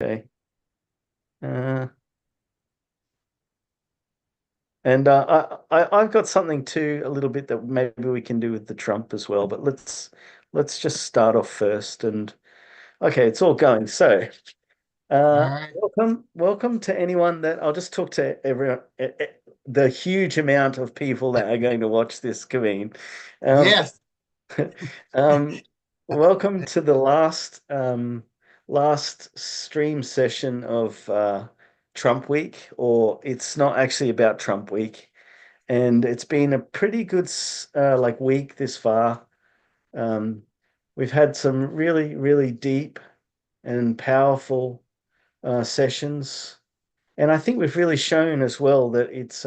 Okay. Uh, and I've got something too, a little bit that maybe we can do with the Trump as well. But let's just start off first. And okay, it's all going. So, All right. welcome to anyone that I'll just talk to everyone, the huge amount of people that are going to watch this, Kaveen. Um, Yes. um, welcome to the last stream session of Trump Week, or it's not actually about Trump Week, and it's been a pretty good like week this far. Um, we've had some really, really deep and powerful sessions, and I think we've really shown as well that it's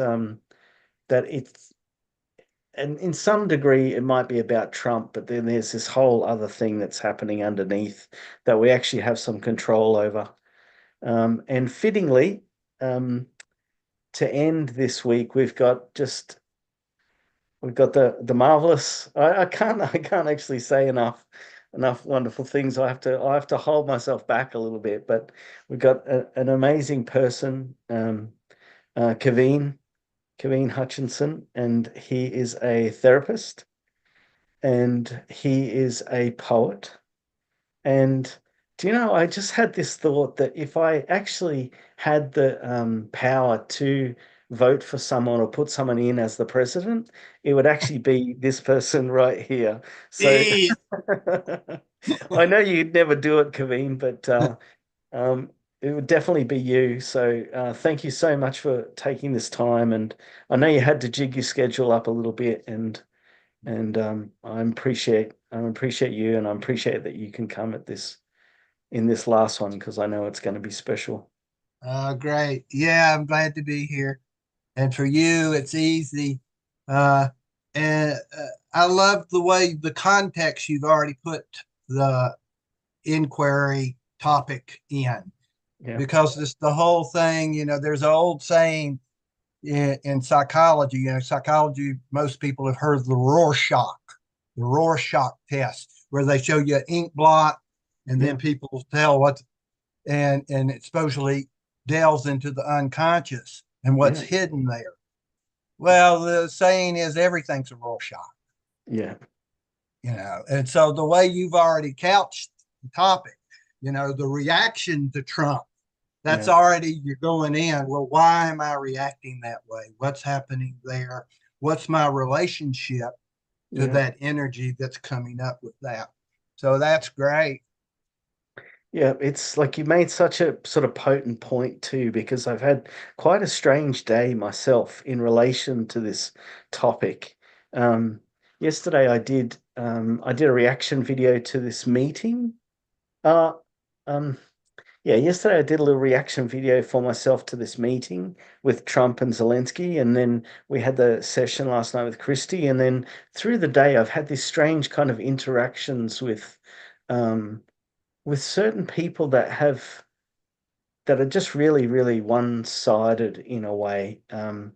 and in some degree it might be about Trump, but then there's this whole other thing that's happening underneath that we actually have some control over. And fittingly, um, to end this week, we've got the marvelous. I can't actually say enough wonderful things. I have to hold myself back a little bit, but we've got an amazing person, Kaveen Hutchinson, and he is a therapist and he is a poet. And do you know, I just had this thought that if I actually had the power to vote for someone or put someone in as the president, it would actually be this person right here. So Jeez. I know you'd never do it, Kaveen, but it would definitely be you. So thank you so much for taking this time. And I know you had to jig your schedule up a little bit, and I appreciate you, and I appreciate that you can come at this in this last one because I know it's going to be special. Great. Yeah, I'm glad to be here. And for you, it's easy. Uh, and I love the way the context you've already put the inquiry topic in, Yeah, because it's the whole thing. There's an old saying in psychology. Psychology, most people have heard the Rorschach test, where they show you an ink blot and then yeah, people tell and it supposedly delves into the unconscious and what's yeah, hidden there. Well, the saying is everything's a Rorschach, yeah, and so the way you've already couched the topic, the reaction to Trump, that's yeah, already you're going in. Well, why am I reacting that way? What's happening there? What's my relationship to yeah. that energy that's coming up with that? So that's great. Yeah, it's like you made such a sort of potent point too, because I've had quite a strange day myself in relation to this topic. Um, Yesterday I did a reaction video to this meeting. Uh, um, Yeah, yesterday I did a little reaction video for myself to this meeting with Trump and Zelensky, and then we had the session last night with Christie, and then through the day I've had these strange kind of interactions um, with certain people that are just really, really one-sided in a way, and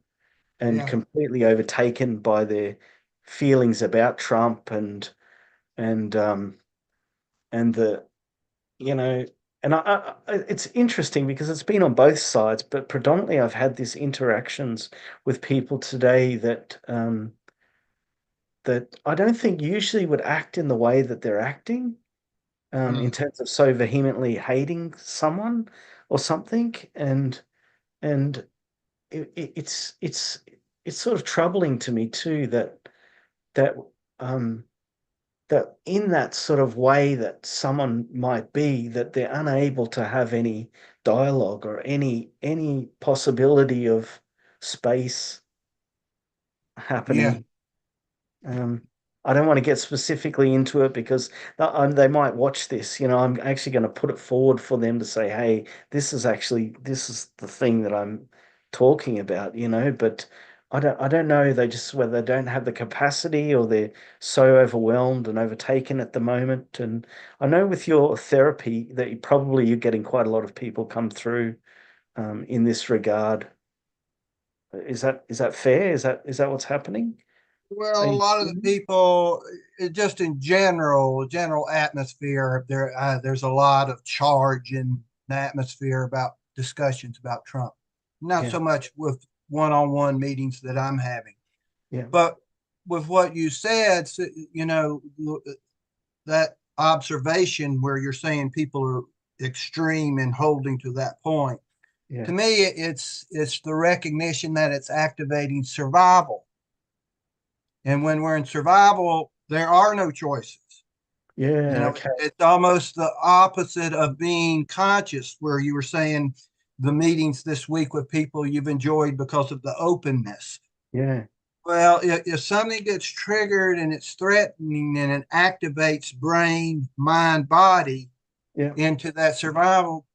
Yeah, completely overtaken by their feelings about Trump and and the you know, and it's interesting because it's been on both sides, but predominantly I've had these interactions with people today that I don't think usually would act in the way that they're acting, in mm, terms of so vehemently hating someone or something, and it's sort of troubling to me too that um that in that sort of way that someone might be, that they're unable to have any dialogue or any possibility of space yeah. happening. Um, I don't want to get specifically into it because they might watch this. I'm actually going to put it forward for them to say, "Hey, this is the thing that I'm talking about." But I don't know. They just whether they don't have the capacity or they're so overwhelmed and overtaken at the moment. And I know with your therapy that you're getting quite a lot of people come through in this regard. Is that fair? Is that what's happening? Are Well, a you lot of the seeing people, just in general atmosphere, there's a lot of charge the atmosphere about discussions about Trump. Not Yeah. so much with one-on-one meetings that I'm having, Yeah. but with what you said, you know, that observation where you're saying people are extreme in holding to that point. Yeah. To me, it's the recognition that it's activating survival, and when we're in survival, there are no choices. You Yeah. know, Okay. it's almost the opposite of being conscious, where you were saying the meetings this week with people you've enjoyed because of the openness. Yeah. Well, if something gets triggered and it's threatening and it activates brain, mind, body Yeah. into that survival,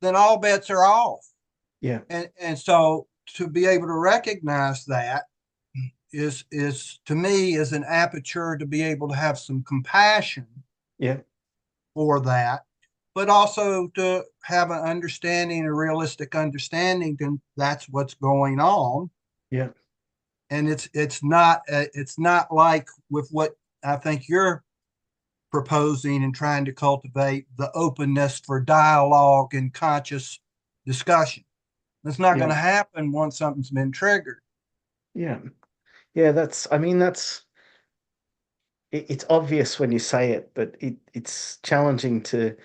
then all bets are off. Yeah. And so to be able to recognize that is to me is an aperture to be able to have some compassion Yeah. for that, but also to have an understanding, a realistic understanding that that's what's going on. Yeah. And it's not like with what I think you're proposing and trying to cultivate, the openness for dialogue and conscious discussion. That's not Yeah. going to happen once something's been triggered. Yeah. Yeah. I mean, it's obvious when you say it, but it's challenging to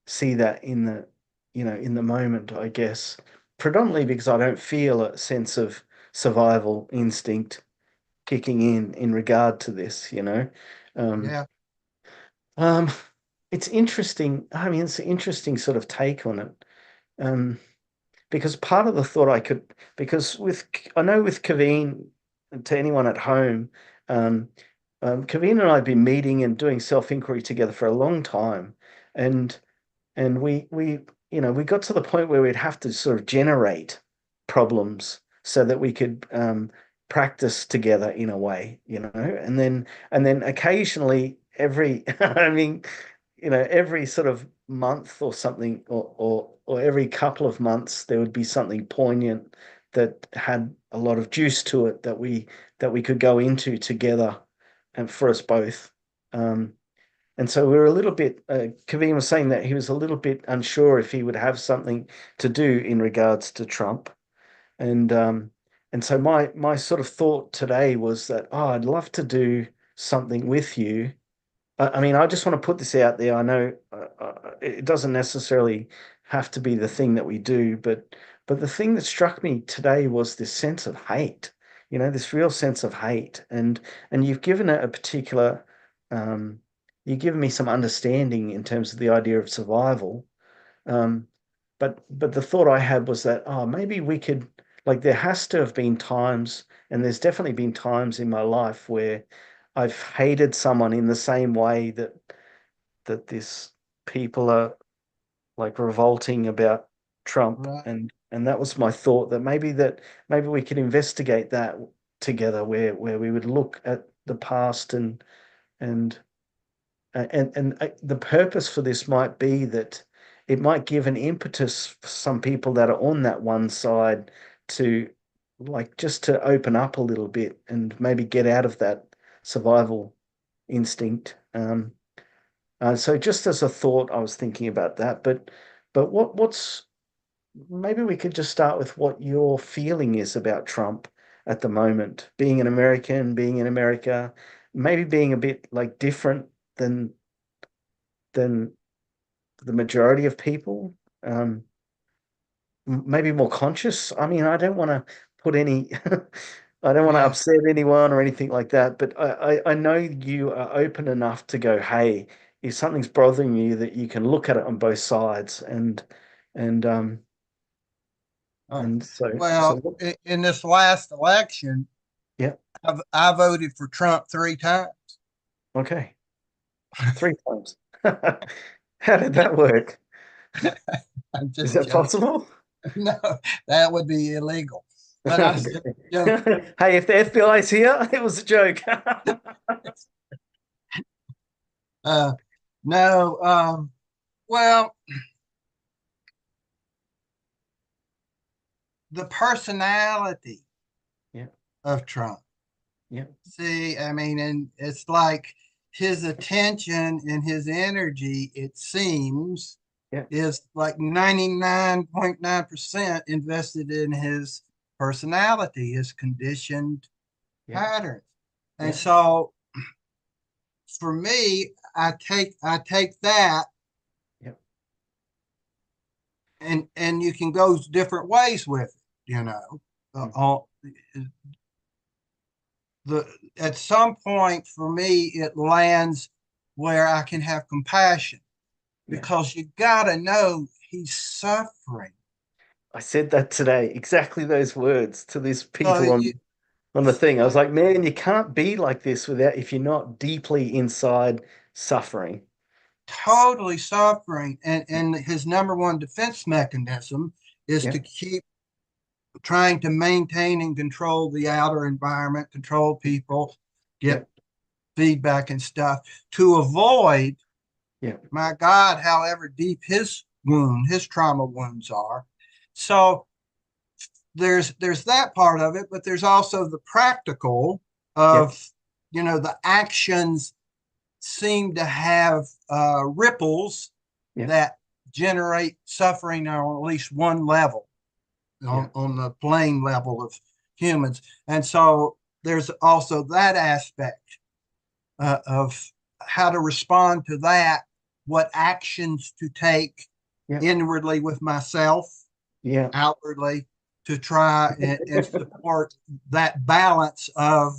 see that in in the moment, I guess. Predominantly because I don't feel a sense of survival instinct kicking in regard to this. Um, Yeah, um, it's interesting. I mean, it's an interesting sort of take on it. Um, because part of the thought because I know with Kaveen, to anyone at home, um, Kaveen and I have been meeting and doing self-inquiry together for a long time, and we got to the point where we'd have to sort of generate problems so that we could practice together in a way, and then occasionally every I mean, every sort of month or something, or every couple of months, there would be something poignant that had a lot of juice to it that we could go into together, and for us both. And so we were a little bit. Kavim was saying that he was a little bit unsure if he would have something to do in regards to Trump, and so my sort of thought today was that, oh, I'd love to do something with you. I mean, I just want to put this out there. I know it doesn't necessarily have to be the thing that we do, but the thing that struck me today was this sense of hate. This real sense of hate, and you've given it a particular, um, you've given me some understanding in terms of the idea of survival. Um, but the thought I had was that, oh, maybe we could, like, there has to have been times, and there's definitely been times in my life where I've hated someone in the same way that this people are like revolting about Trump, right. and that was my thought, that maybe we could investigate that together, where we would look at the past, and the purpose for this might be that it might give an impetus for some people that are on that one side to, like, just to open up a little bit and maybe get out of that survival instinct. So just as a thought, I was thinking about that. But what's maybe we could just start with what your feeling is about Trump at the moment, being an American, being in America, maybe being a bit like different than than the majority of people. Um, Maybe more conscious. I mean, I don't want to put any, I don't want to Yeah. upset anyone or anything like that, but I know you are open enough to go, hey, if something's bothering you, that you can look at it on both sides, and um Oh, and so well, in this last election, yeah, I voted for Trump 3 times. okay, 3 times. How did that work? I'm Is just that joking. possible? No, that would be illegal. But I'm Okay. just joking. Hey, if the FBI's here, it was a joke. Uh, no, well, the personality Yeah, of Trump. yeah, See, I mean, and it's like his attention and his energy, it seems, Yeah. is like 99.9% invested in his personality, his conditioned Yeah. patterns. And Yeah. so for me, I take that, Yeah. and you can go different ways with it, you know. Mm. On the At some point for me it lands where I can have compassion, Yeah. because you gotta know he's suffering. I said that today, exactly those words to these So people you on the thing. I was so like, man, you can't be like this without if you're not deeply inside suffering. totally suffering, and his number one defense mechanism is Yeah. to keep trying to maintain and control the outer environment, control people, Yeah. get feedback and stuff to avoid, Yeah. my God, however deep his trauma wounds are. So there's that part of it, but there's also the practical Yeah. of, the actions seem to have ripples Yeah. that generate suffering on at least one level, Yeah. on the plane level of humans. And so there's also that aspect of how to respond to that, what actions to take Yeah. inwardly with myself, Yeah. outwardly, to try and support that balance of,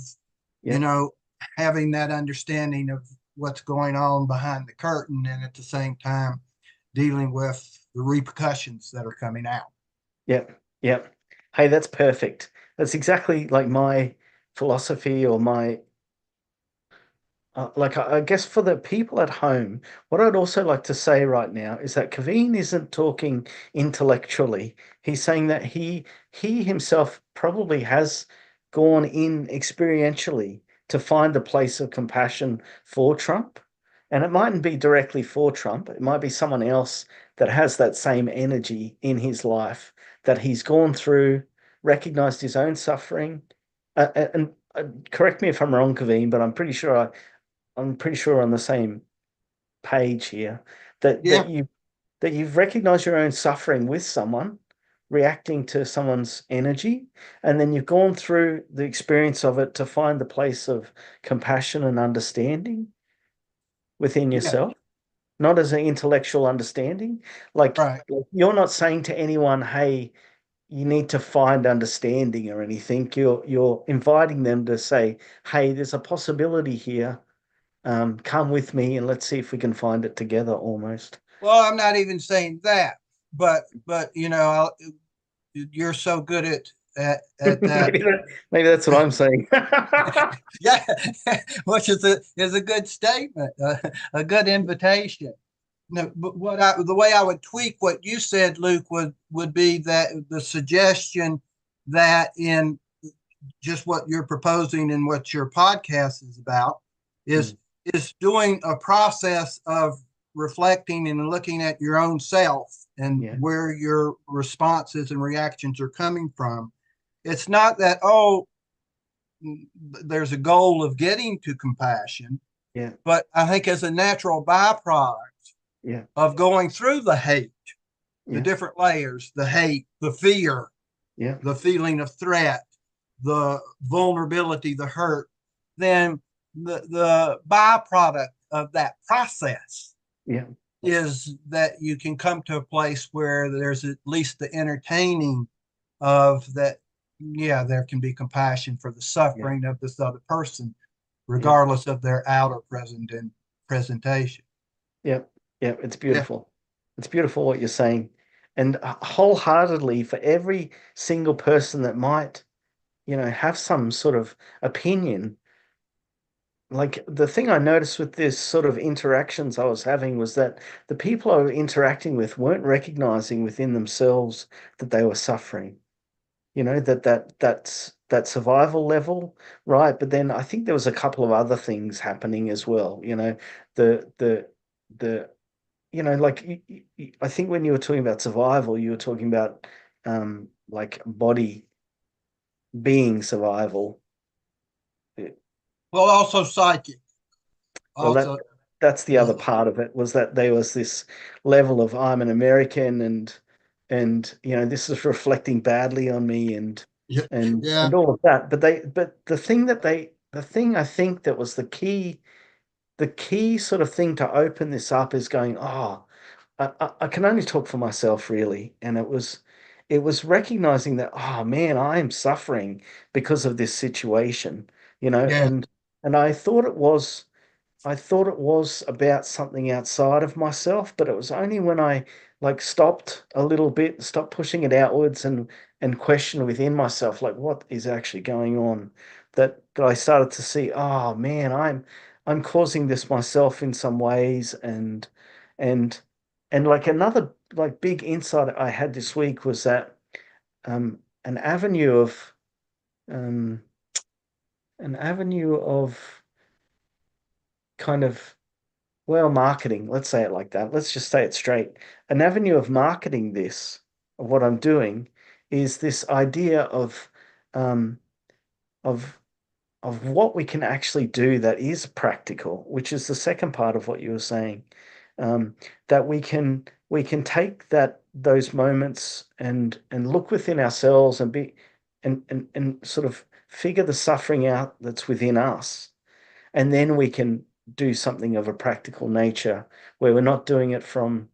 you Yeah. know, having that understanding of what's going on behind the curtain, and at the same time dealing with the repercussions that are coming out. Yeah. Yeah. Hey, that's perfect. That's exactly like my philosophy or my like I guess for the people at home, what I'd also like to say right now is that Kaveen isn't talking intellectually. He's saying that he himself probably has gone in experientially to find a place of compassion for Trump. And it mightn't be directly for Trump. It might be someone else that has that same energy in his life that he's gone through, recognized his own suffering. And correct me if I'm wrong, Kaveen, but I'm pretty sure we're on the same page here that Yeah, you've recognized your own suffering with someone, reacting to someone's energy, and then you've gone through the experience of it to find the place of compassion and understanding within yeah, yourself, not as an intellectual understanding. right. Like you're not saying to anyone, "Hey, you need to find understanding" or anything. You're inviting them to say, "Hey, there's a possibility here. Come with me and let's see if we can find it together almost." Well, I'm not even saying that, but you're so good at that. Maybe that's what I'm saying. Yeah, which is a good statement, a good invitation. No, but the way I would tweak what you said, Luke, would be that the suggestion that in just what you're proposing and what your podcast is about is Mm, is doing a process of reflecting and looking at your own self and yeah, where your responses and reactions are coming from. It's not that, oh, there's a goal of getting to compassion, yeah, but I think as a natural byproduct yeah, of going through the hate, the yeah, different layers, the hate, the fear, yeah, the feeling of threat, the vulnerability, the hurt, then the byproduct of that process yeah, is that you can come to a place where there's at least the entertaining of that. Yeah, there can be compassion for the yeah, suffering of this other person, yeah, regardless of their outer presentation. yeah, yeah. It's Yeah, beautiful. It's beautiful what you're saying. And wholeheartedly for every single person that might, have some sort of opinion. Like the thing I noticed with this sort of interactions I was having was that the people I was interacting with weren't recognizing within themselves that they were suffering. That's that survival level, right? But then I think there was a couple of other things happening as well. The the like I think when you were talking about survival, you were talking about like body being survival. well, also psychic, Well, that also. that's the other Yeah. part of it, was that there was this level of I'm an American, and this is reflecting badly on me, Yeah. and Yeah. all of that. But the thing I think that was the key sort of thing to open this up is going, oh, I can only talk for myself really. And it was recognizing that, oh man, I am suffering because of this situation, Yeah. and I thought it was about something outside of myself, but it was only when I like stopped a little bit, stopped pushing it outwards, and questioned within myself, like what is actually going on, that I started to see, oh man, I'm causing this myself in some ways, and and like another like big insight I had this week was that an avenue of um an avenue of kind of, well, marketing, let's say it like that. Let's just say it straight. An avenue of marketing this, of what I'm doing, is this idea um, of of what we can actually do that is practical, which is the second part of what you were saying. That we can take those moments and look within ourselves and be and sort of figure the suffering out that's within us, and then we can do something of a practical nature where we're not doing it from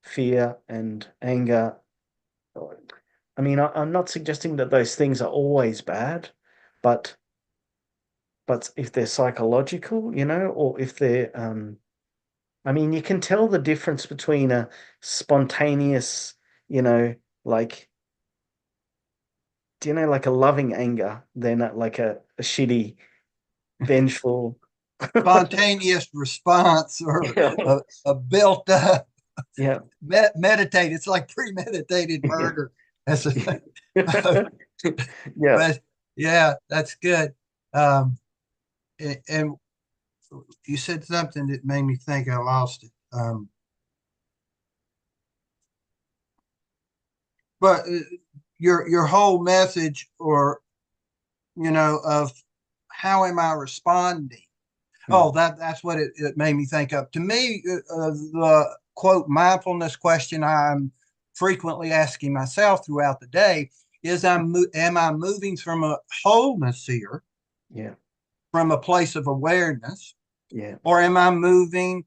fear and anger. I mean, I'm not suggesting that those things are always bad, but if they're psychological, or if they're I mean, you can tell the difference between a spontaneous, you know, like like a loving anger than like a shitty, vengeful. Spontaneous response or Yeah, a built up yeah, meditate. It's like premeditated yeah. murder. That's a, Yeah. but yeah, that's good. Um, and you said something that made me think I lost it. But your whole message, or of how am I responding? Mm, Oh, that's what it made me think of. To me, the quote mindfulness question I'm frequently asking myself throughout the day is, am I moving from a wholeness here, yeah, from a place of awareness, yeah, or am I moving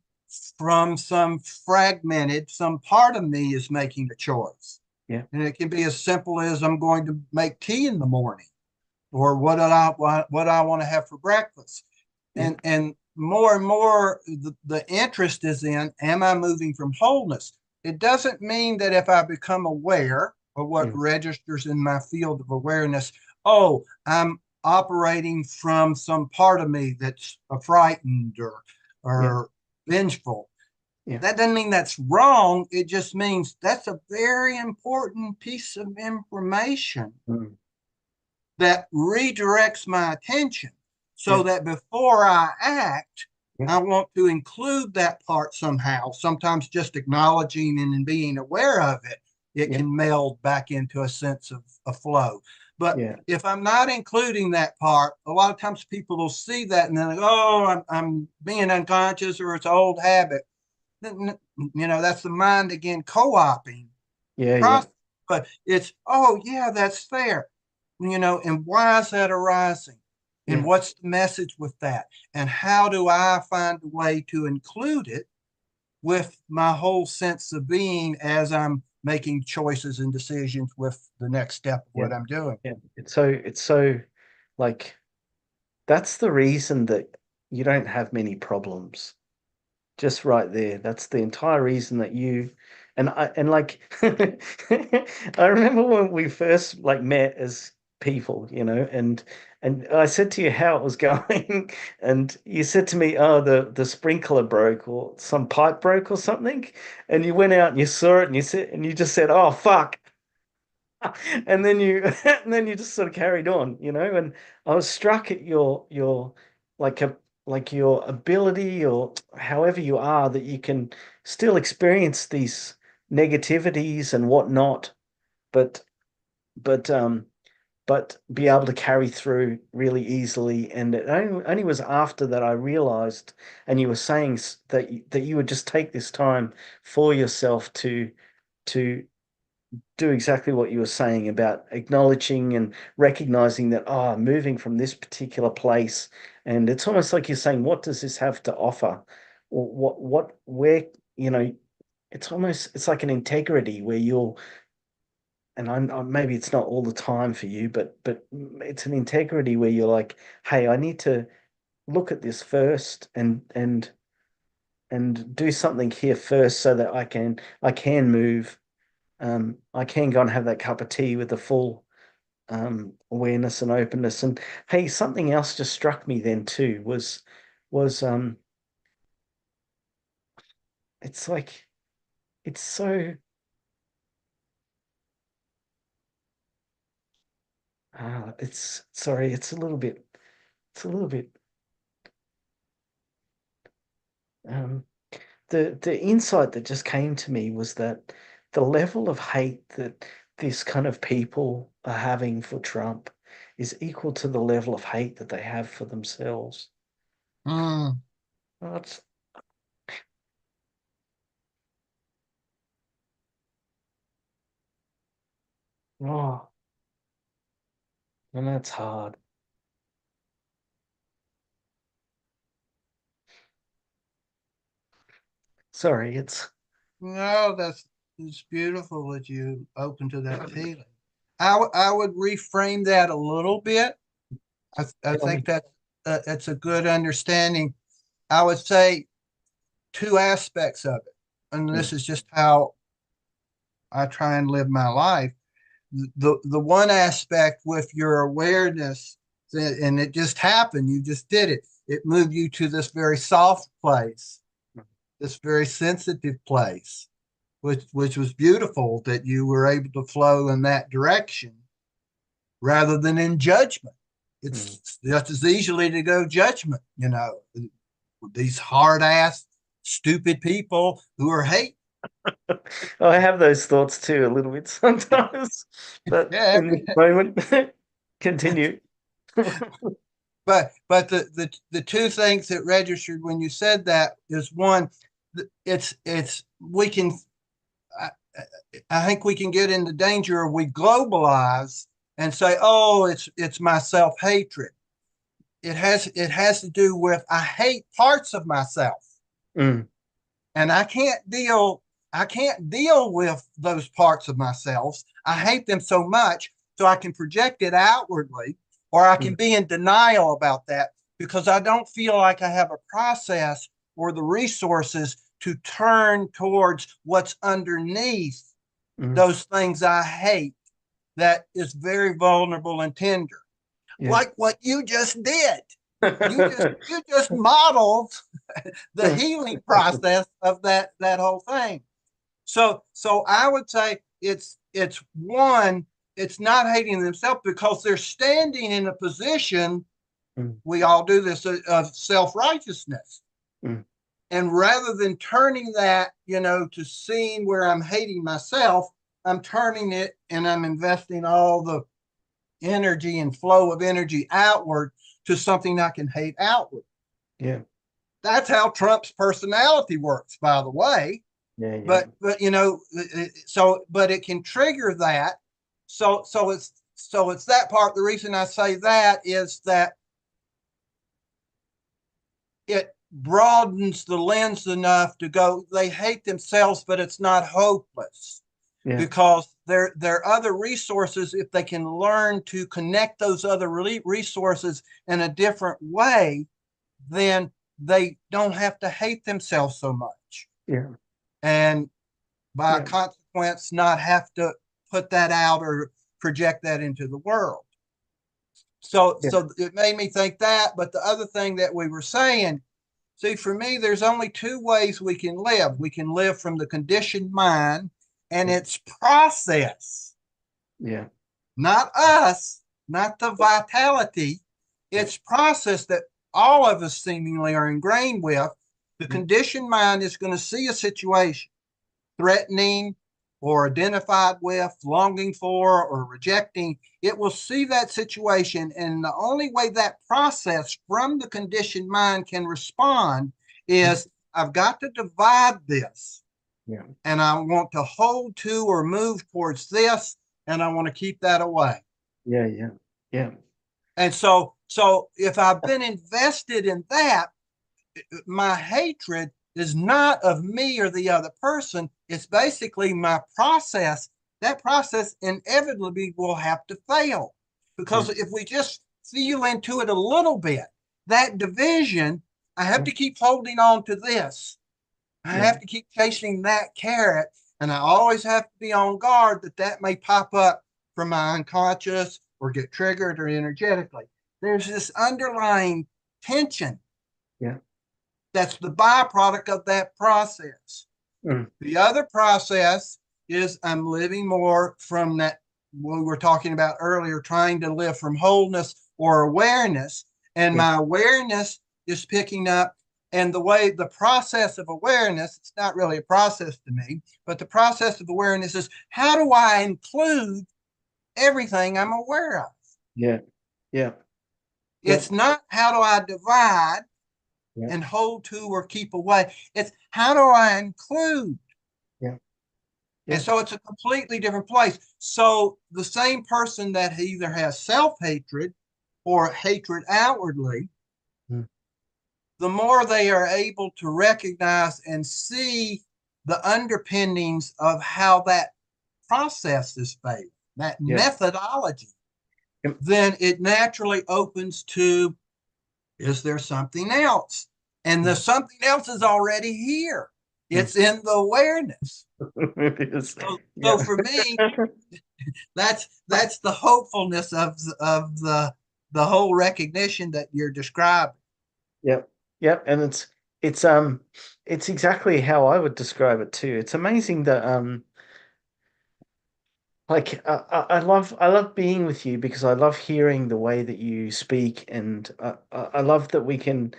from some part of me is making a choice? yeah, And it can be as simple as I'm going to make tea in the morning, or what I want to have for breakfast. yeah, And more and more the interest is in, am I moving from wholeness? It doesn't mean that if I become aware of what mm, registers in my field of awareness, oh, I'm operating from some part of me that's frightened yeah, or vengeful. yeah, That doesn't mean that's wrong. It just means that's a very important piece of information mm, that redirects my attention, yeah, so that before I act, yeah, I want to include that part somehow. Sometimes just acknowledging and being aware of it, it yeah, can meld back into a sense of a flow. But yeah, if I'm not including that part, a lot of times people will see that and then, oh, I'm being unconscious, or it's an old habit. That's the mind again co-oping the yeah, yeah, process. But it's, oh yeah, that's fair. And why is that arising? And yeah, what's the message with that? And how do I find a way to include it with my whole sense of being as I'm making choices and decisions with the next step of yeah, what I'm doing? yeah. It's so like that's the reason that you don't have many problems. Just right there. That's the entire reason that you and like I remember when we first like met as people, and I said to you how it was going, and you said to me, "Oh, the sprinkler broke or some pipe broke or something," and you went out and you saw it and you just said, "Oh, fuck." And then you and then you just sort of carried on, and I was struck at your like a like your ability, or however you are, that you can still experience these negativities and whatnot, but but but be able to carry through really easily. And it only was after that I realized, and you were saying that you would just take this time for yourself to do exactly what you were saying about acknowledging and recognizing that, oh, I'm moving from this particular place. And it's almost like you're saying, what does this have to offer? Or where, you know, it's like an integrity where you'll, and maybe it's not all the time for you, but it's an integrity where you're like, hey, I need to look at this first and do something here first so that I can move. I can go and have that cup of tea with the full awareness and openness. And hey, something else just struck me then too was it's like it's so it's sorry, it's a little bit um the insight that just came to me was that the level of hate that this kind of people are having for Trump is equal to the level of hate that they have for themselves. Mm. Oh, it's, oh, and that's hard. Sorry, No, it's beautiful that you open to that feeling. I would reframe that a little bit. I tell think me. that that's a good understanding. I would say two aspects of it, and Mm, this is just how I try and live my life. The one aspect with your awareness, and it just happened, you just did it. It moved you to this very soft place, this very sensitive place, which was beautiful that you were able to flow in that direction rather than in judgment. mm. It's just as easily to go judgment, these hard ass, stupid people who are hate. I have those thoughts too a little bit sometimes, but Yeah, in this moment, continue. but the two things that registered when you said that is one, it's we can I, I think we can get into danger if we globalize and say, oh, it's my self hatred. It has to do with I hate parts of myself, Mm, and I can't deal with those parts of myself. I hate them so much, so I can project it outwardly, or I can mm, be in denial about that because I don't feel like I have a process or the resources to turn towards what's underneath mm. those things I hate that is very vulnerable and tender. Yeah. Like what you just did. You just modeled the healing process of that whole thing. So I would say it's one, it's not hating themselves because they're standing in a position, Mm, we all do this, of self-righteousness. mm. And rather than turning that, to seeing where I'm hating myself, I'm turning it and I'm investing all the energy and flow of energy outward to something I can hate outward. Yeah. That's how Trump's personality works, by the way. Yeah. Yeah. But it can trigger that. So it's that part. The reason I say that is that it broadens the lens enough to go, they hate themselves, but it's not hopeless Yeah. because there are other resources. If they can learn to connect those other resources in a different way, then they don't have to hate themselves so much. Yeah. And by Yeah. consequence, not have to put that out or project that into the world. So, Yeah. so it made me think that. But the other thing that we were saying, see, for me, there's only two ways we can live. We can live from the conditioned mind and its process, Yeah. not us, not the vitality, Yeah. its process that all of us seemingly are ingrained with. The Mm, conditioned mind is going to see a situation threatening, or identified with, longing for, or rejecting, it will see that situation. And the only way that process from the conditioned mind can respond Mm. is I've got to divide this, Yeah. and I want to hold to or move towards this, and I want to keep that away. Yeah. Yeah. Yeah. And so if I've been invested in that, my hatred is not of me or the other person. It's basically my process. That process inevitably will have to fail Yeah. because if we just feel into it a little bit, that division, I have Yeah. to keep holding on to this. I Yeah. have to keep chasing that carrot, and I always have to be on guard that that may pop up from my unconscious or get triggered or energetically. There's this underlying tension Yeah. that's the byproduct of that process. Mm. The other process is I'm living more from that, what we were talking about earlier, trying to live from wholeness or awareness. And Yeah. my awareness is picking up. And the way the process of awareness, it's not really a process to me, but the process of awareness is how do I include everything I'm aware of? Yeah. Yeah. Yeah. It's not how do I divide Yeah. and hold to or keep away. It's how do I include? Yeah. And Yeah. so it's a completely different place. So the same person that either has self hatred or hatred outwardly, Mm. the more they are able to recognize and see the underpinnings of how that process is failing, that Yeah. methodology, Yeah. then it naturally opens to, is there something else? And the Mm. something else is already here. Mm. It's in the awareness. It is. So Yeah. for me, that's the hopefulness of the whole recognition that you're describing. Yep. Yep. And it's exactly how I would describe it too. It's amazing that like I love being with you because I love hearing the way that you speak, and I love that we can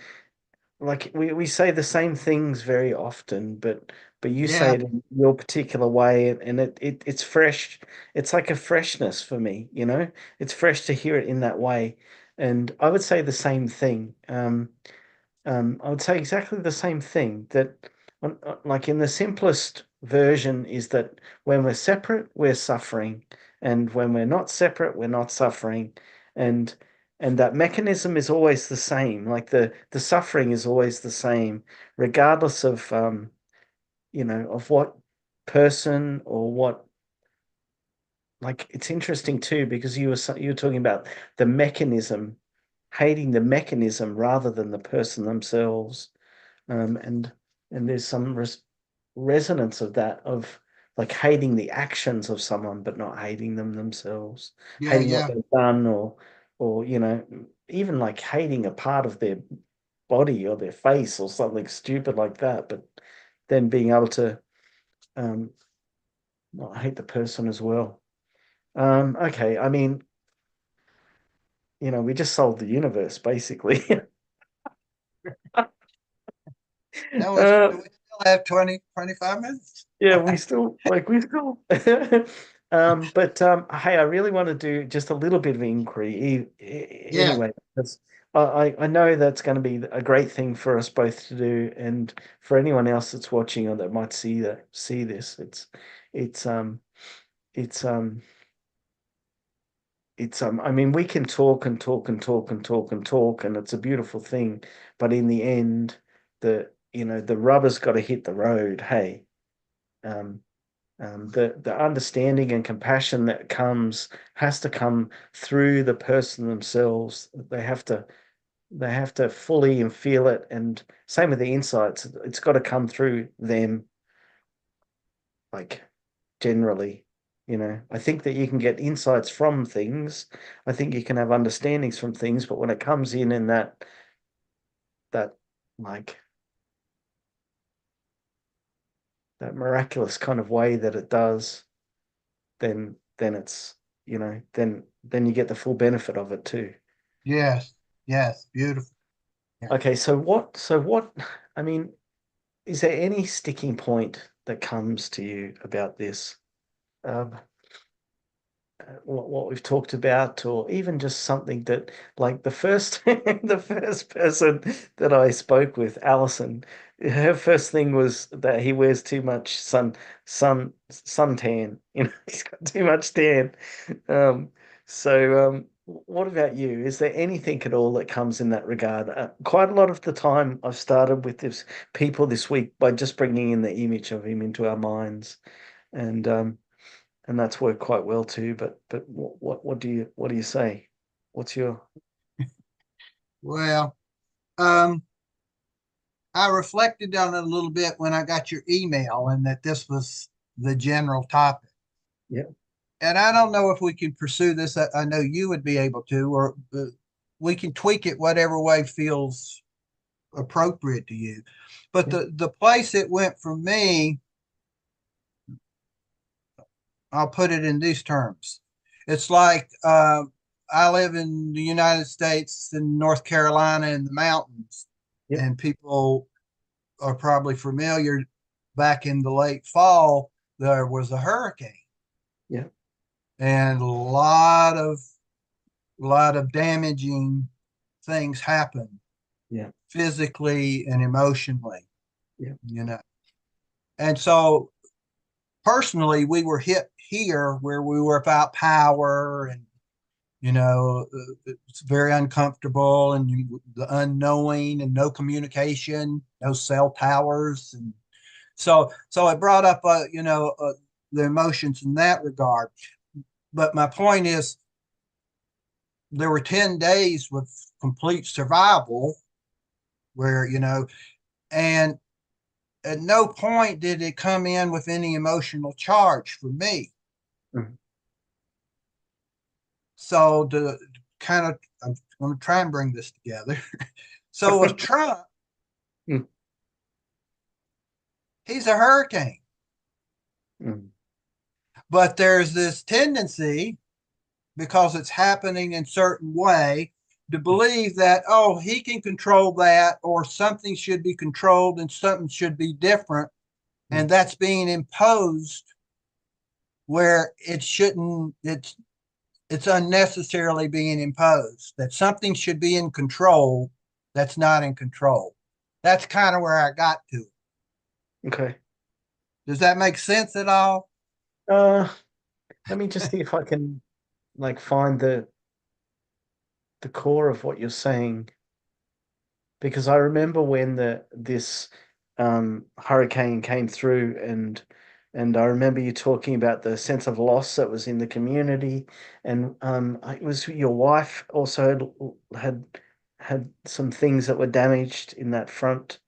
like we say the same things very often, but you say Yeah, it in your particular way, and it's fresh. It's like a freshness for me, you know? It's fresh to hear it in that way. And I would say the same thing. I would say exactly the same thing that, like in the simplest version, is that when we're separate, we're suffering, and when we're not separate, we're not suffering, and and that mechanism is always the same. Like the suffering is always the same, regardless of of what person or what. Like it's interesting too because you were talking about the mechanism, hating the mechanism rather than the person themselves. And there's some resonance of that of like hating the actions of someone but not hating them themselves, yeah, hating what yeah, they've done, or even like hating a part of their body or their face or something stupid like that, but then being able to um not hate the person as well. Okay, I mean, we just solved the universe basically. that was, uh, we still have 20 25 minutes. Yeah, we still but hey, I really want to do just a little bit of inquiry Yeah, anyway, because I know that's going to be a great thing for us both to do, and for anyone else that's watching or that might see this, it's it's um I mean, we can talk and talk and talk and talk and talk, and it's a beautiful thing, but in the end, the rubber's got to hit the road. Hey. Um, the understanding and compassion that has to come through the person themselves. They have to fully and feel it, and same with the insights. It's got to come through them, like generally. I think that you can get insights from things. I think you can have understandings from things, but when it comes in that like that miraculous kind of way that it does, then it's then you get the full benefit of it too. yes, yes, beautiful. Yeah. Okay, so what I mean, is there any sticking point that comes to you about this? um, what we've talked about, or even just something that, like the first the first person that I spoke with, Alison, her first thing was that he wears too much suntan. You know, he's got too much tan. Um, what about you? Is there anything at all that comes in that regard? Quite a lot of the time, I've started with this people this week by just bringing in the image of him into our minds, and and that's worked quite well too. But what do you say? What's your Well, um, I reflected on it a little bit when I got your email and that this was the general topic. yeah And I don't know if we can pursue this. I know you would be able to, or we can tweak it whatever way feels appropriate to you. But yeah the place it went for me, I'll put it in these terms. It's like I live in the United States in North Carolina in the mountains, yeah and people are probably familiar. Back in the late fall, there was a hurricane, yeah and a lot of damaging things happened yeah physically and emotionally, yeah you know. And so personally, we were hit here where we were without power and it's very uncomfortable and the unknowing and no communication, no cell towers, and so it brought up the emotions in that regard. But my point is, there were 10 days with complete survival where and at no point did it come in with any emotional charge for me. mhm, So the kind of I'm going to try and bring this together. So with Trump, mm, he's a hurricane, mm, but there's this tendency because it's happening in a certain way to believe that, oh, he can control that, or something should be controlled and something should be different, mm. and that's being imposed where it shouldn't. It's unnecessarily being imposed, that something should be in control that's not in control. That's kind of where I got to. Okay. Does that make sense at all? Uh, Let me just see if I can like find the core of what you're saying, because I remember when the this hurricane came through, and I remember you talking about the sense of loss that was in the community, and it was your wife also had had some things that were damaged in that front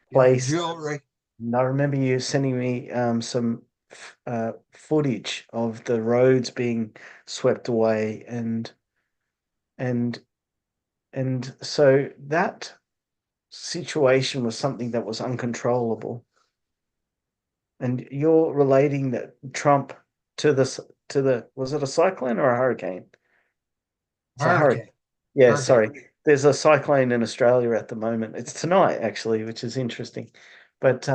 Yeah, place. jewelry. And I remember you sending me some footage of the roads being swept away, and and so that situation was something that was uncontrollable. And you're relating that Trump to the was it a cyclone or a hurricane? It's a hurricane. Hurricane. Yeah, Hurricane. sorry. There's a cyclone in Australia at the moment. It's tonight actually, which is interesting. But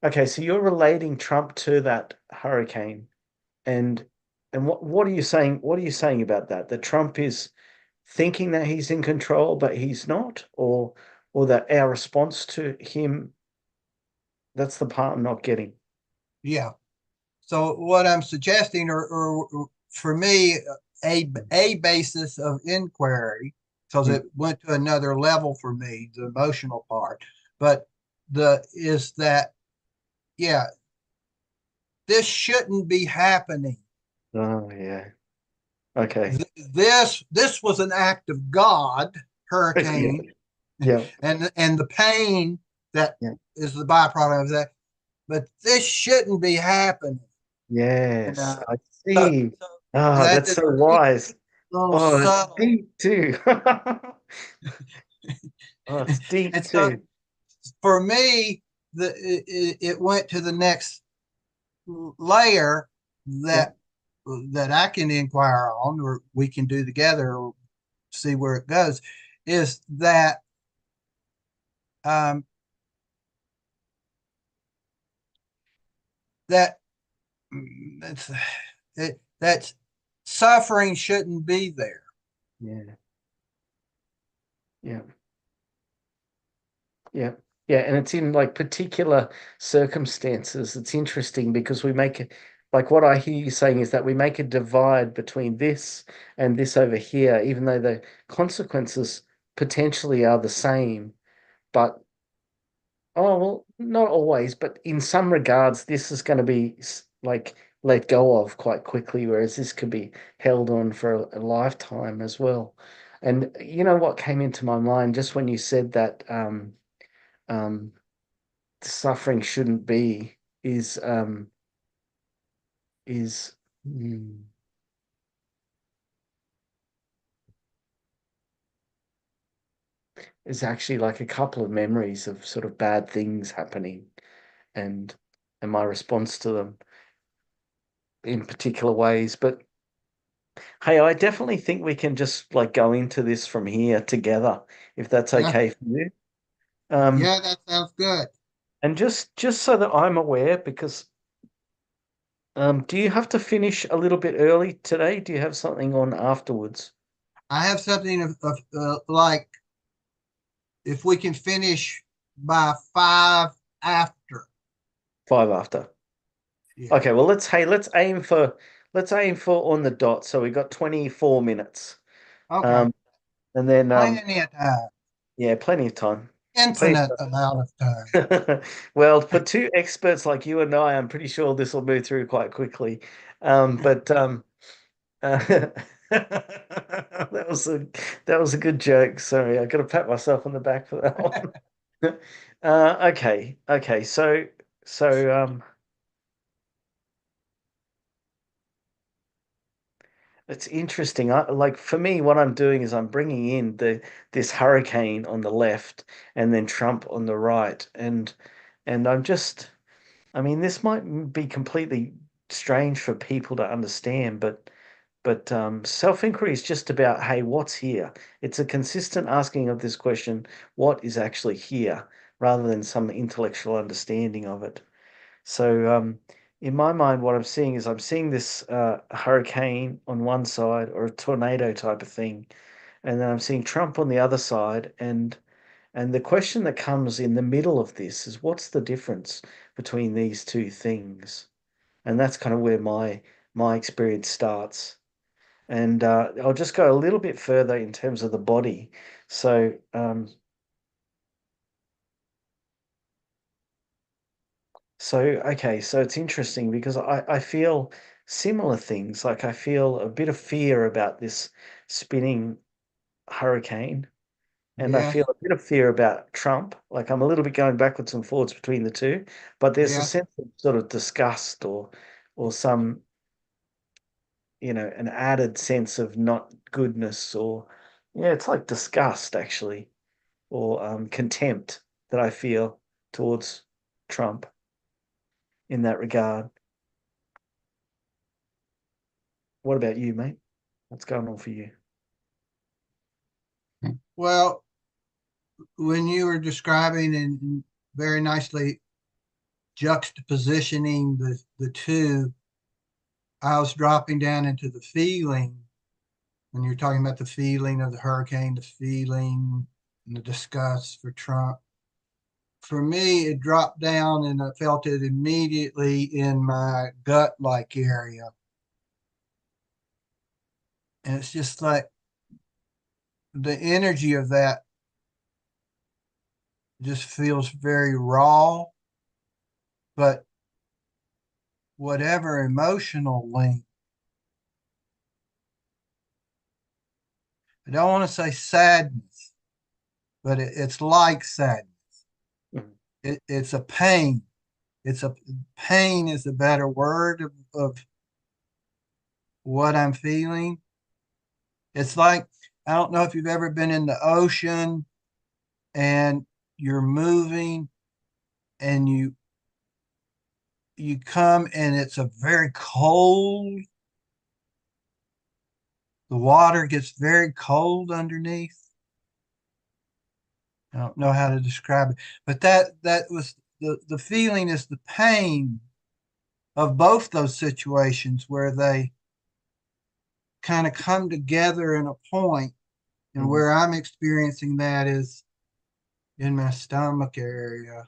okay, so you're relating Trump to that hurricane, and what are you saying? What are you saying about that? That Trump is thinking that he's in control, but he's not, or that our response to him, that's the part I'm not getting. Yeah. So what I'm suggesting, or for me, a basis of inquiry, because Mm, it went to another level for me, the emotional part, but the is that yeah, this shouldn't be happening. oh yeah. Okay. This was an act of God, Yeah. hurricane, Yeah. and the pain that Yeah. is the byproduct of that. But this shouldn't be happening. And Yes, I so, see. so Oh, that that's is so deep, wise. little Oh, it's subtle. deep too. Oh, it's deep And so too. for me, it went to the next layer Yeah. that I can inquire on, or we can do together, or see where it goes. Is that um, that That suffering shouldn't be there. Yeah. Yeah. Yeah. Yeah. And it's in like particular circumstances. It's interesting because we make it like what I hear you saying is that we make a divide between this and this over here, even though the consequences potentially are the same. But oh, well, not always, but in some regards, this is going to be like let go of quite quickly, whereas this could be held on for a lifetime as well. And you know what came into my mind just when you said that um, suffering shouldn't be is mm, is actually like a couple of memories of sort of bad things happening and and my response to them in particular ways. But hey, I definitely think we can just like go into this from here together, if that's Yeah, okay for you. Um, yeah, that sounds good. and just so that I'm aware, because do you have to finish a little bit early today? Do you have something on afterwards? I have something of like if we can finish by five after. Five after. Yeah. Okay, well let's aim for on the dot. So we got 24 minutes. Okay. Um, and then Plenty of time. yeah, plenty of time. Plenty Infinite amount of time. Well, for two experts like you and I, I'm pretty sure this will move through quite quickly. But that was a good joke. Sorry, I got to pat myself on the back for that one. Okay. So it's interesting. Like for me, what I'm doing is I'm bringing in the this hurricane on the left and then Trump on the right, and I'm just. I mean, this might be completely strange for people to understand, but self-inquiry is just about, hey, what's here? It's a consistent asking of this question, what is actually here, rather than some intellectual understanding of it. So, in my mind, what I'm seeing is I'm seeing this hurricane on one side or a tornado type of thing, and then I'm seeing Trump on the other side, and the question that comes in the middle of this is what's the difference between these two things? And that's kind of where my experience starts. And I'll just go a little bit further in terms of the body. So okay, so it's interesting because I feel similar things. Like I feel a bit of fear about this spinning hurricane, and I feel Yes. a bit of fear about Trump. Like I'm a little bit going backwards and forwards between the two, but there's a Yes. sense of sort of disgust or some, an added sense of not goodness or yeah, it's like disgust actually, or contempt that I feel towards Trump in that regard. What about you, mate? What's going on for you? Well, when you were describing and very nicely juxtapositioning the two, I was dropping down into the feeling when you're talking about the feeling of the hurricane, the feeling and the disgust for Trump. For me, it dropped down and I felt it immediately in my gut like area. And it's just like the energy of that just feels very raw, but whatever emotional link, I don't want to say sadness, but it's like sadness. Mhm. It's a pain. It's a pain is a better word of what I'm feeling. It's like, I don't know if you've ever been in the ocean and you're moving and you come and it's a very cold, the water gets very cold underneath. I don't know how to describe it, but that was the feeling is the pain of both those situations where they kind of come together in a point, and Mhm. where I'm experiencing that is in my stomach area.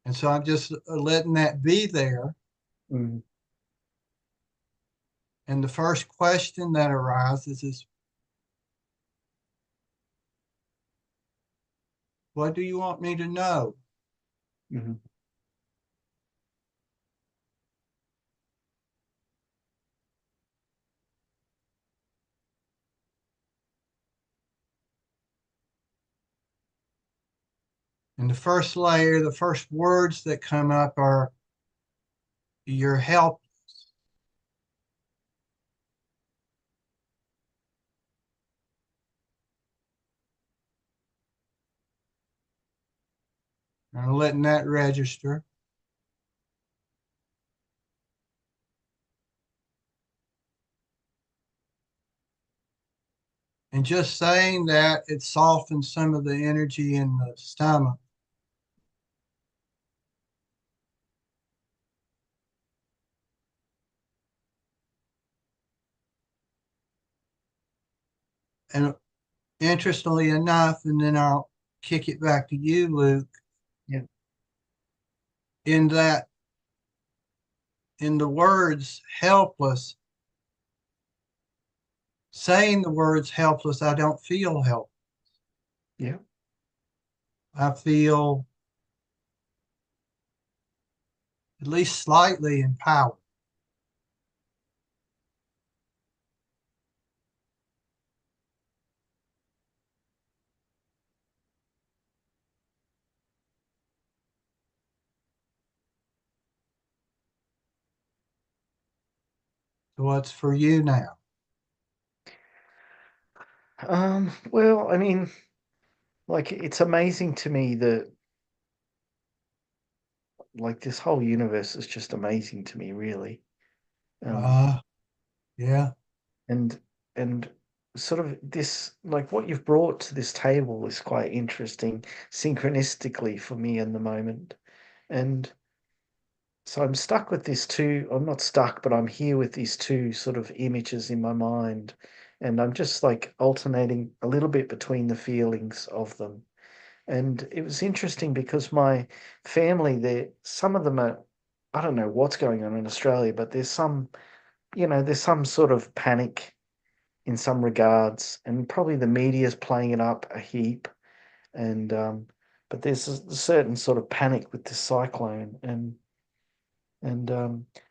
And so I'm just letting that be there. Mhm. And the first question that arises is, what do you want me to know? Mhm. And the first layer, the first words that come up are, you're help. I'm letting that register. And just saying that, it softens some of the energy in the stomach. And interestingly enough, and then I'll kick it back to you, Luke, Yeah. in that, in the words helpless, saying the words helpless, I don't feel help. Yeah. I feel at least slightly empowered. So what's for you now? Well, I mean, like it's amazing to me that like this whole universe is just amazing to me, really. Um, Uh, yeah. and and sort of this like what you've brought to this table is quite interesting synchronistically for me in the moment. And so I'm stuck with this two, I'm not stuck, but I'm here with these two sort of images in my mind. And I'm just like alternating a little bit between the feelings of them. And it was interesting because my family, there, some of them are, I don't know what's going on in Australia, but there's some, there's some sort of panic in some regards, and probably the media's playing it up a heap. And but there's a certain sort of panic with this cyclone, and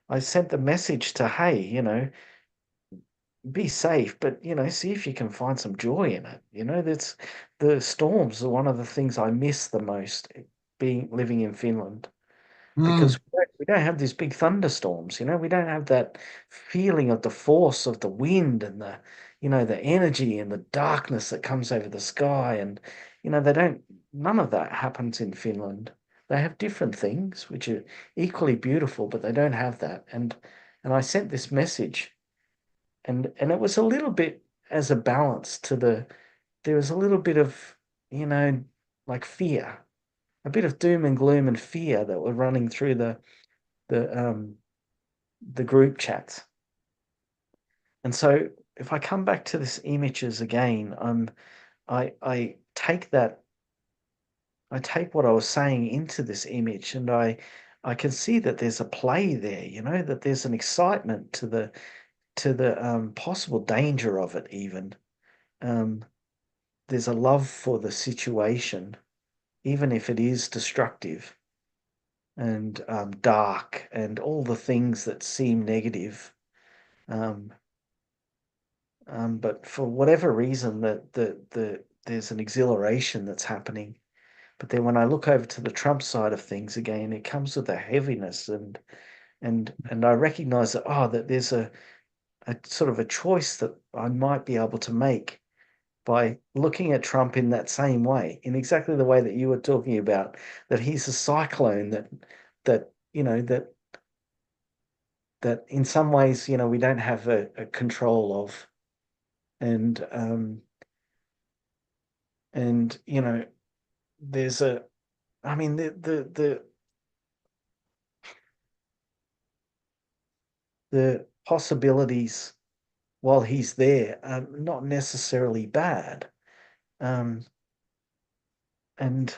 I sent the message to, hey, be safe, but see if you can find some joy in it. That's the storms are one of the things I miss the most, being living in Finland, because Mm, we don't have these big thunderstorms. We don't have that feeling of the force of the wind and the energy and the darkness that comes over the sky. And they don't. None of that happens in Finland. They have different things which are equally beautiful, but they don't have that. And I sent this message, and it was a little bit as a balance to there was a little bit of you know like fear, a bit of doom and gloom and fear that were running through the the group chats. And so if I come back to this images again, I take that, I take what I was saying into this image, and I can see that there's a play there, that there's an excitement to the possible danger of it even. Um, there's a love for the situation, even if it is destructive and dark and all the things that seem negative. Um, but for whatever reason, there's an exhilaration that's happening. But then when I look over to the Trump side of things again, it comes with a heaviness, and I recognize that that there's a sort of a choice that I might be able to make by looking at Trump in that same way, in exactly the way that you were talking about, that he's a cyclone that in some ways, we don't have a control of. And there's a I mean the the possibilities while he's there are not necessarily bad. Um, and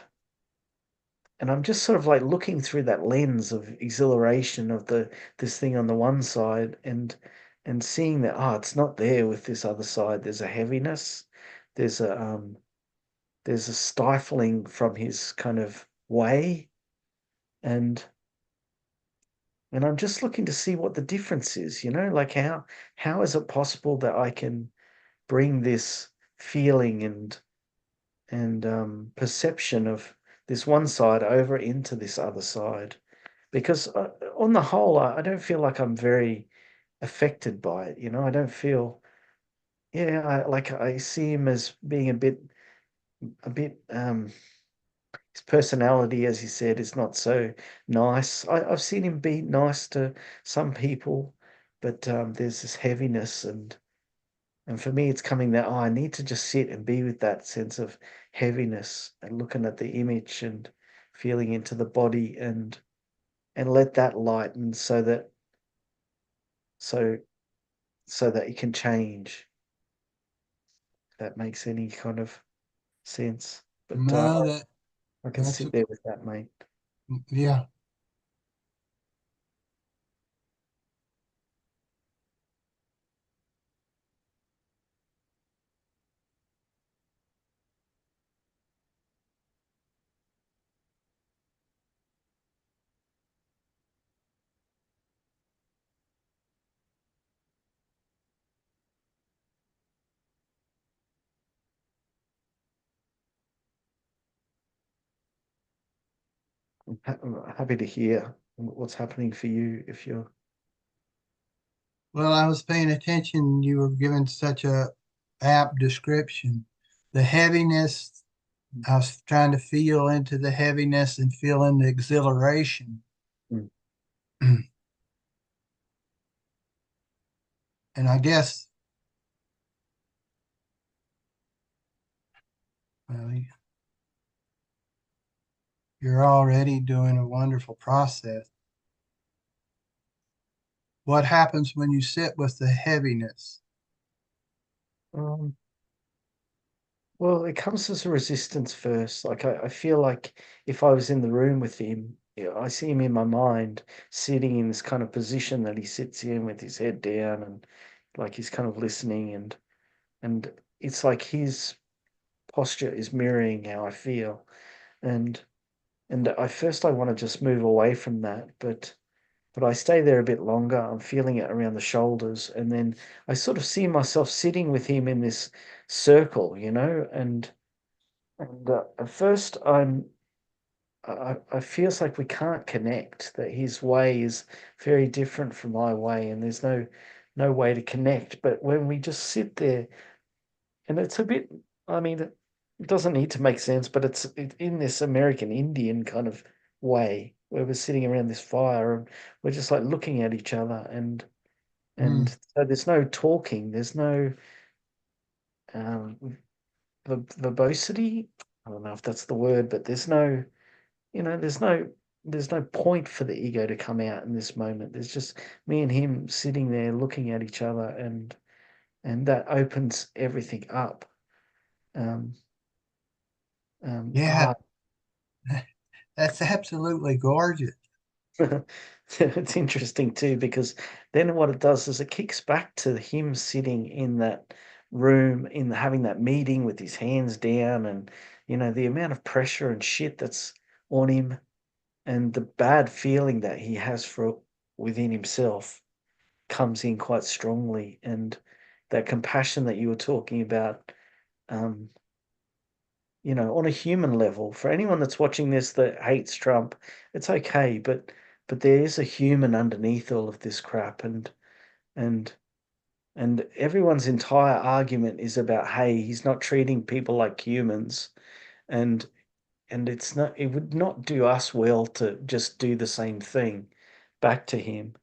and I'm just sort of like looking through that lens of exhilaration of the this thing on the one side and seeing that it's not there with this other side. There's a heaviness, there's there's a stifling from his kind of way, and and I'm just looking to see what the difference is, like how is it possible that I can bring this feeling and perception of this one side over into this other side? Because on the whole, I don't feel like I'm very affected by it. I don't feel, yeah, I see him as being a bit, his personality, as he said, is not so nice. I've seen him be nice to some people, but there's this heaviness, and for me, it's coming that, I need to just sit and be with that sense of heaviness and looking at the image and feeling into the body and let that lighten so so that it can change. If that makes any kind of sense. But No, that I can that's sit there with that, mate. yeah. I'm happy to hear what's happening for you if you're. Well, I was paying attention. You were giving such a apt description. The heaviness, I was trying to feel into the heaviness and feel in the exhilaration. Mm. And I guess, well, you're already doing a wonderful process. What happens when you sit with the heaviness? Um, well, it comes as a resistance first. Like I feel like if I was in the room with him, I see him in my mind sitting in this kind of position that he sits in with his head down and like he's kind of listening and it's like his posture is mirroring how I feel. And and I want to just move away from that, but I stay there a bit longer. I'm feeling it around the shoulders, and then I sort of see myself sitting with him in this circle, and at first I feels like we can't connect. That his way is very different from my way, and there's no way to connect. But when we just sit there, and it's a bit, I mean, it doesn't need to make sense, but it's in this American Indian kind of way where we're sitting around this fire and we're just like looking at each other and Mm, so there's no talking, there's no verbosity. I don't know if that's the word, but there's no point for the ego to come out in this moment. There's just me and him sitting there looking at each other and that opens everything up. Um, um, yeah, ah, that's absolutely gorgeous. It's interesting too because then what it does is it kicks back to him sitting in that room, in having that meeting with his hands down, and the amount of pressure and shit that's on him, and the bad feeling that he has for within himself comes in quite strongly, and that compassion that you were talking about, um, on a human level, for anyone that's watching this that hates Trump, it's okay, but there is a human underneath all of this crap, and and everyone's entire argument is about, hey, he's not treating people like humans, and it would not do us well to just do the same thing back to him.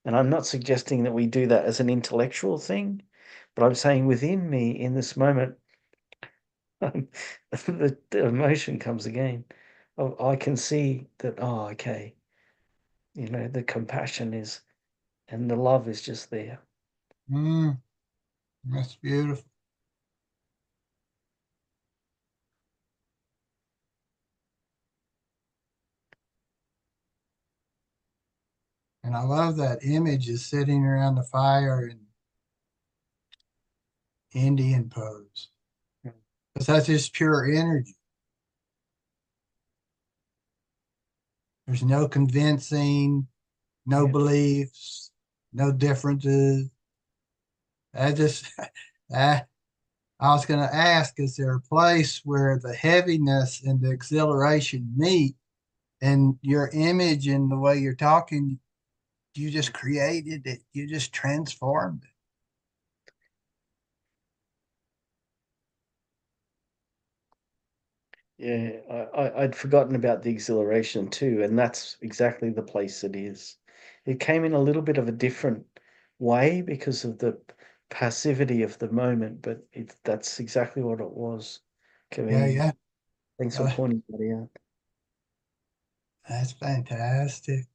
And I'm not suggesting that we do that as an intellectual thing, but I'm saying within me in this moment, the emotion comes again. I can see that, okay, the compassion is and the love is just there. Mm, that's beautiful. And I love that image is sitting around the fire in Indian pose. Because that's just pure energy. There's no convincing, no Yeah. beliefs, no differences. I just, I, I was going to ask, is there a place where the heaviness and the exhilaration meet and your image and the way you're talking, you just created it, you just transformed it. Yeah, I'd forgotten about the exhilaration too, and that's exactly the place it is. It came in a little bit of a different way because of the passivity of the moment, but that's exactly what it was, Yeah, Kaveen. yeah. Thanks for Uh, pointing that out. that's fantastic.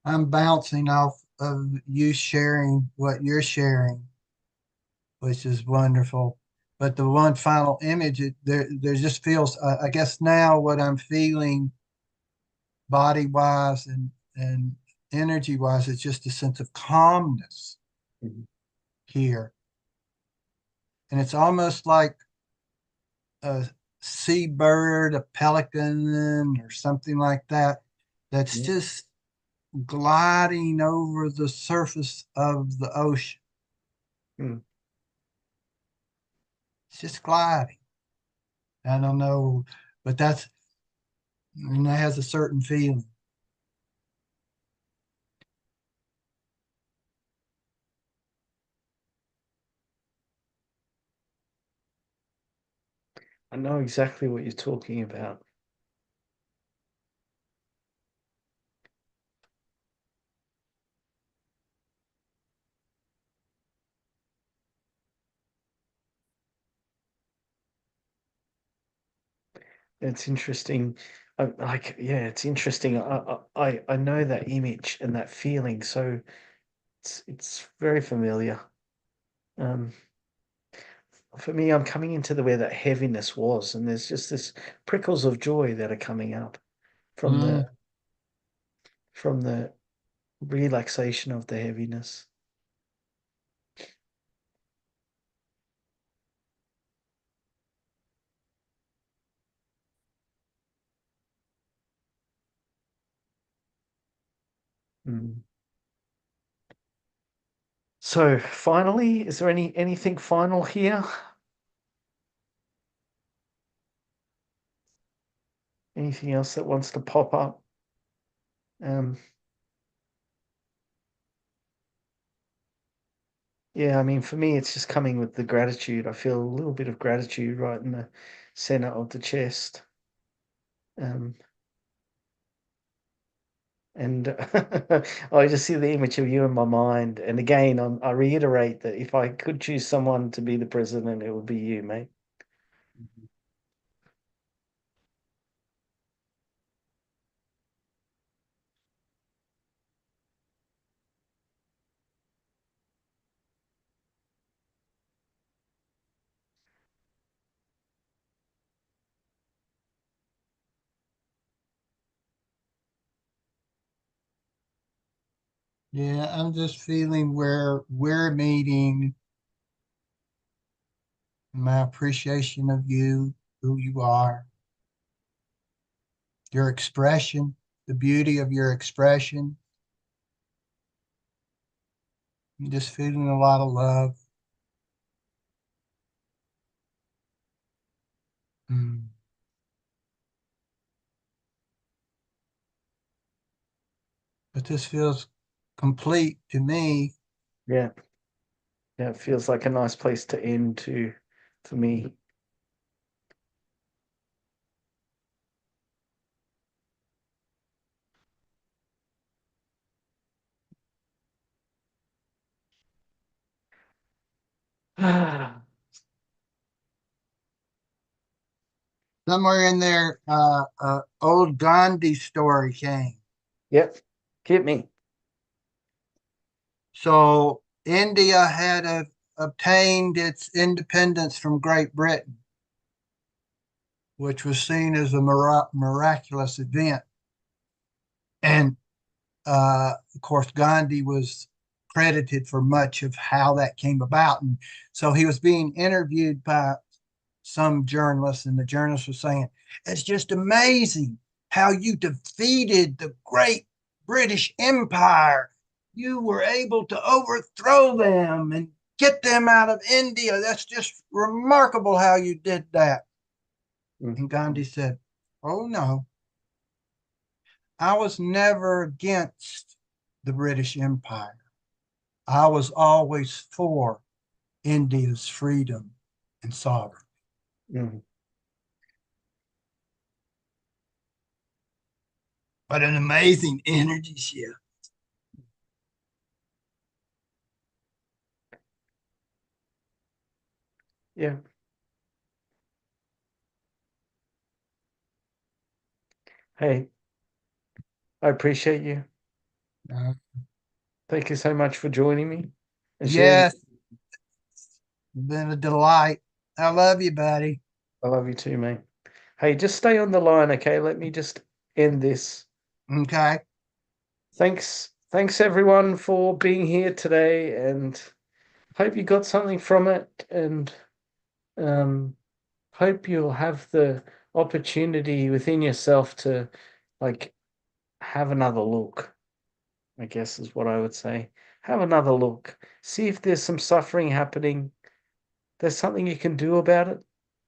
I'm bouncing off of you sharing what you're sharing, which is wonderful. But the one final image, there just feels, I guess now what I'm feeling body wise and energy wise, is just a sense of calmness Mhm. here. And it's almost like a seabird, a pelican, or something like that, that's Yeah. just gliding over the surface of the ocean. Mm. It's just gliding. I don't know, but and that has a certain feeling. I know exactly what you're talking about. It's interesting. Yeah, it's interesting. I know that image and that feeling, so it's very familiar. Um, for me, I'm coming into the where that heaviness was, and there's just this prickles of joy that are coming up from Mm, the relaxation of the heaviness. Mm. So finally, is there anything final here? Anything else that wants to pop up? Um, yeah, I mean, for me, it's just coming with the gratitude. I feel a little bit of gratitude right in the center of the chest. Um, and I just see the image of you in my mind. And again, I reiterate that if I could choose someone to be the president, it would be you, mate. yeah, I'm just feeling where we're meeting, my appreciation of you, who you are, your expression, the beauty of your expression. I'm just feeling a lot of love. Mm. But this feels complete to me. Yeah, yeah, it feels like a nice place to end to for me. Somewhere in there, old Gandhi story came. Yep. Hit me. So India had obtained its independence from Great Britain, which was seen as a miraculous event. And of course, Gandhi was credited for much of how that came about. And so he was being interviewed by some journalists, and the journalist was saying, "It's just amazing how you defeated the great British Empire. You were able to overthrow them and get them out of India. That's just remarkable how you did that." Mm, And Gandhi said, "Oh, no, I was never against the British Empire. I was always for India's freedom and sovereignty." mm. What an amazing energy shift. Yeah. Hey, I appreciate you. Uh, Thank you so much for joining me and sharing. yes, been a delight. I love you, buddy. I love you too, mate. Hey, just stay on the line, okay? Let me just end this. Okay. Thanks everyone for being here today, and hope you got something from it, and um, hope you'll have the opportunity within yourself to like have another look, I guess is what I would say. Have another look. See if there's some suffering happening. There's something you can do about it.